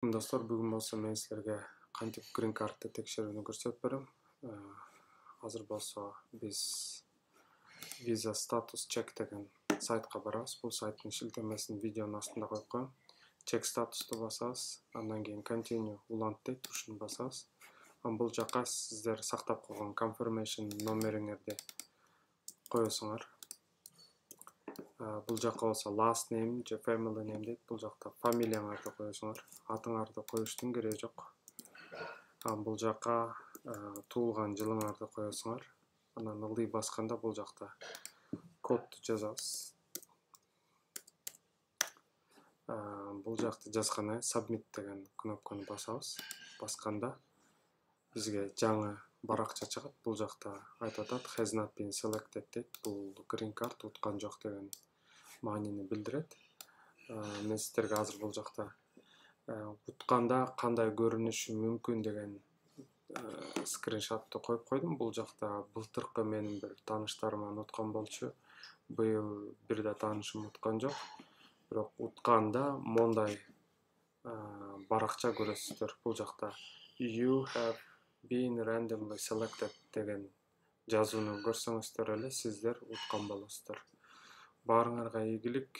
Достор, бүгүн болсо мен силерге кантип green cardты текшерүүнү көрсөтүп берем. Азыр болсо биз visa status check деген сайтка барабыз. Бул сайттын шилтемесин видеонун астында коюп коем. Check статусту басабыз, андан кийин continue улант дейт, ушуну басабыз. Бул жака сиздер сактап койгон confirmation номериңерди коесуңар. Бул жака болсо last name же family name дейт. Бул жакта фамилияңарды коесуңар. Атыңарды коюштун кереги жок. Бул жака туулган жылыңарды коесуңар. Анан ылдый басканда бул жакта кодду жазабыз. Бул жакты жазгандан submit деген кнопканы басабыз. Басканда бизге жаңы баракча чыгат. Бул жакта айтып атат has not been selected дейт. Бул green card уткан жок деген маанини билдирет. Мен сиздерге азыр бул жакта утканда кандай көрүнүшү мүмкүн деген скриншотту коюп койдум. Бул жакта былтыркы менин бир тааныштарыман уткан болчу. Быйыл бир да таанышым уткан жок. Бирок утканда мондай баракча көрөсүздөр. Бул жакта you have been randomly selected деген жазууну көрсөңүздөр эле сиздер уткан болосуздар. Баарыңарга ийгилик.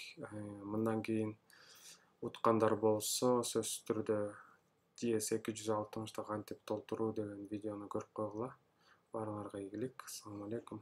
Мындан кийин уткандар болсо сөзсүз түрдө DS260 кантип толтуруу деген видеону көрүп койгула. Баарыңарга ийгилик. Ассаламу алейкум.